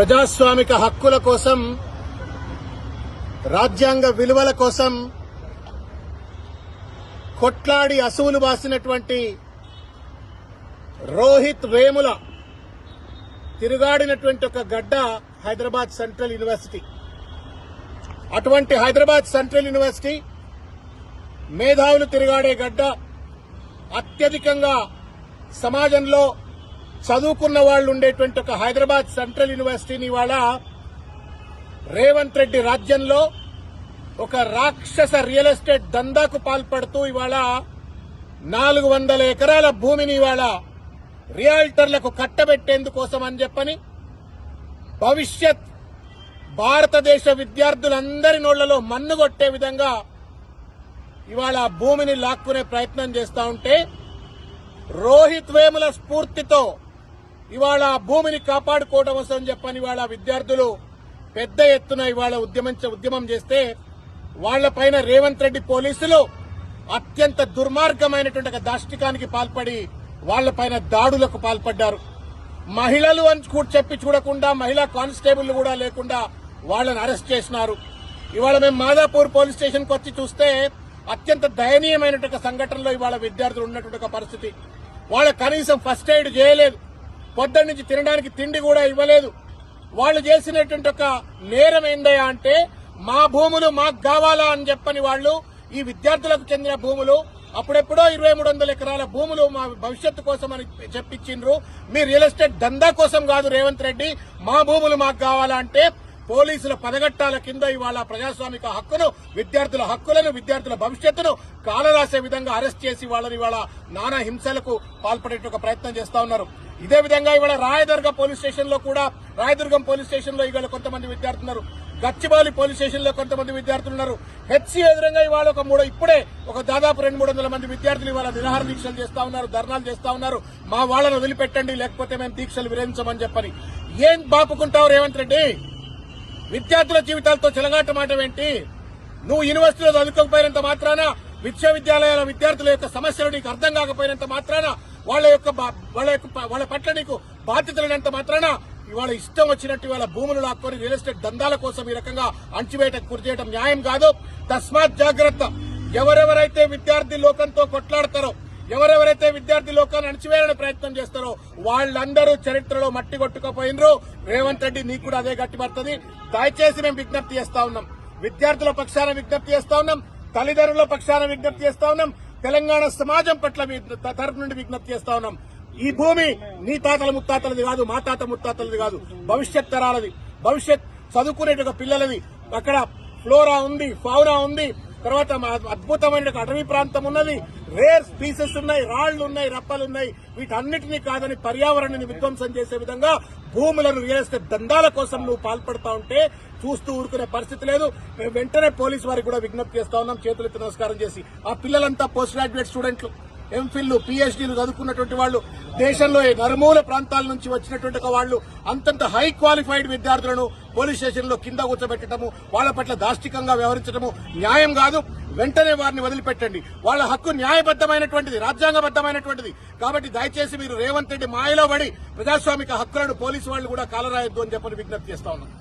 ప్రజాస్వామిక హక్కుల కోసం, రాజ్యాంగ విలువల కోసం కొట్లాడి అసువులు బాసినటువంటి రోహిత్ వేముల తిరుగాడినటువంటి ఒక గడ్డ హైదరాబాద్ సెంట్రల్ యూనివర్సిటీ. అటువంటి హైదరాబాద్ సెంట్రల్ యూనివర్సిటీ మేధావులు తిరుగాడే గడ్డ. అత్యధికంగా సమాజంలో చదువుకున్న వాళ్ళు ఉండేటువంటి ఒక హైదరాబాద్ సెంట్రల్ యూనివర్సిటీని ఇవాళ రేవంత్ రెడ్డి రాజ్యంలో ఒక రాక్షస రియల్ ఎస్టేట్ దందాకు పాల్పడుతూ ఇవాళ 400 ఎకరాల భూమిని ఇవాళ రియాల్టర్లకు కట్టబెట్టేందుకోసం అని చెప్పని భవిష్యత్ భారతదేశ విద్యార్థులందరి నోళ్లలో మన్నుగొట్టే విధంగా ఇవాళ భూమిని లాక్కునే ప్రయత్నం చేస్తా ఉంటే, రోహిత్ వేముల స్ఫూర్తితో ఇవాళ భూమిని కాపాడుకోవడం కోసం చెప్పని ఇవాళ విద్యార్థులు పెద్ద ఎత్తున ఇవాళ ఉద్యమం చేస్తే, వాళ్లపైన రేవంత్ రెడ్డి పోలీసులు అత్యంత దుర్మార్గమైనటువంటి ఒక దాష్టికానికి పాల్పడి వాళ్లపైన దాడులకు పాల్పడ్డారు. మహిళలు అని చెప్పి చూడకుండా, మహిళా కానిస్టేబుల్ కూడా లేకుండా వాళ్లను అరెస్ట్ చేసినారు. ఇవాళ మేము మాదాపూర్ పోలీస్ స్టేషన్ కు వచ్చి చూస్తే అత్యంత దయనీయమైనటువంటి సంఘటనలో ఇవాళ విద్యార్థులు ఉన్నటువంటి ఒక పరిస్థితి. వాళ్ళ కనీసం ఫస్ట్ ఎయిడ్ చేయలేదు, పొద్దున్న నుంచి తినడానికి తిండి కూడా ఇవ్వలేదు. వాళ్ళు చేసినటువంటి ఒక నేరం ఏందయ్యా అంటే, మా భూములు మాకు కావాలా అని చెప్పని వాళ్ళు ఈ విద్యార్థులకు చెందిన భూములు అప్పుడెప్పుడో 2300 ఎకరాల భూములు మా భవిష్యత్తు కోసం అని చెప్పించిండ్రు. మీ రియల్ ఎస్టేట్ దందా కోసం కాదు రేవంత్ రెడ్డి, మా భూములు మాకు కావాలా అంటే పోలీసుల పదగట్టాల కింద ఇవాళ ప్రజాస్వామిక హక్కును, విద్యార్థుల హక్కులను, విద్యార్థుల భవిష్యత్తును కాలరాసే విధంగా అరెస్ట్ చేసి వాళ్ళని ఇవాళ నానా హింసలకు పాల్పడే ఒక ప్రయత్నం చేస్తా ఉన్నారు. ఇదే విధంగా ఇవాళ రాయదుర్గం పోలీస్ స్టేషన్ లో ఇవాళ కొంతమంది విద్యార్థులు ఉన్నారు. గచ్చిబౌలి పోలీస్ స్టేషన్ లో కొంతమంది విద్యార్థులు ఉన్నారు. హెచ్సి ఎదురుగా ఇవాళ ఇప్పుడే దాదాపు 200-300 మంది విద్యార్థులు ఇవాళ నిరాహార దీక్షలు చేస్తా ఉన్నారు, ధర్నాలు చేస్తా ఉన్నారు. మా వాళ్లను వదిలిపెట్టండి, లేకపోతే మేము దీక్షలు విరమించమని చెప్పని. ఏం బాపుకుంటావు రేవంత్ రెడ్డి? విద్యార్థుల జీవితాలతో చెలగాటమాటం ఏంటి? నువ్వు యూనివర్సిటీలో చదువుకోకపోయినంత మాత్రాన, విశ్వవిద్యాలయాల విద్యార్థుల యొక్క సమస్యలు నీకు అర్థం కాకపోయినంత మాత్రాన, వాళ్ళ పట్ల నీకు బాధ్యత లేనంత మాత్రాన ఇవాళ ఇష్టం వచ్చినట్టు ఇవాళ భూములు లాక్కొని రియల్ ఎస్టేట్ దందాల కోసం ఈ రకంగా అణచివేటకు గురి చేయడం న్యాయం కాదు. తస్మాత్ జాగ్రత్త. ఎవరెవరైతే విద్యార్థి లోకంతో కొట్లాడతారో, ఎవరెవరైతే విద్యార్థి లోకాన్ని అణచివేయాలని ప్రయత్నం చేస్తారో వాళ్ళందరూ చరిత్రలో మట్టి కొట్టుకుపోయినరు. రేవంత్ రెడ్డి నీకు కూడా అదే గట్టి పడుతుంది. దయచేసి మేము విజ్ఞప్తి చేస్తా ఉన్నాం, విద్యార్థుల పక్షాన విజ్ఞప్తి చేస్తా ఉన్నాం, తల్లిదండ్రుల పక్షాన విజ్ఞప్తి చేస్తా ఉన్నాం, తెలంగాణ సమాజం పట్ల తరఫు నుండి విజ్ఞప్తి చేస్తా ఉన్నాం. ఈ భూమి నీ తాతల ముత్తాతలది కాదు, మా తాత ముత్తాతలది కాదు, భవిష్యత్ తరాలది, భవిష్యత్ చదువుకునే పిల్లలది. అక్కడ ఫ్లోరా ఉంది, ఫౌనా ఉంది, తర్వాత అద్భుతమైన అటవీ ప్రాంతం ఉన్నది, రేర్ స్పీసెస్ ఉన్నాయి, రాళ్లు ఉన్నాయి, రప్పలున్నాయి. వీటన్నిటినీ కాదని పర్యావరణాన్ని విధ్వంసం చేసే విధంగా భూములను రియల్ ఎస్టేట్ దందాల కోసం నువ్వు పాల్పడతా ఉంటే చూస్తూ ఊరుకునే పరిస్థితి లేదు. మేము వెంటనే పోలీసు వారికి కూడా విజ్ఞప్తి చేస్తా ఉన్నాం, చేతులెత్తి నమస్కారం చేసి. ఆ పిల్లలంతా పోస్ట్ గ్రాడ్యుయేట్ స్టూడెంట్లు, ఎంఫిల్, పీహెచ్డీలు చదువుకున్నటువంటి వాళ్ళు, దేశంలో నలుమూల ప్రాంతాల నుంచి వచ్చినటువంటి వాళ్ళు, అంతంత హై క్వాలిఫైడ్ విద్యార్థులను పోలీస్ స్టేషన్ లో కింద కూర్చోబెట్టడము, వాళ్ళ పట్ల దాష్టికంగా వ్యవహరించడము న్యాయం కాదు. వెంటనే వారిని వదిలిపెట్టండి. వాళ్ళ హక్కు న్యాయబద్దమైనటువంటిది, రాజ్యాంగబద్దమైనటువంటిది. కాబట్టి దయచేసి మీరు రేవంత్ రెడ్డి మాయలో పడి ప్రజాస్వామిక హక్కులను పోలీసు వాళ్ళు కూడా కాలరాయొద్దు అని చెప్పని విజ్ఞప్తి చేస్తా ఉన్నాం.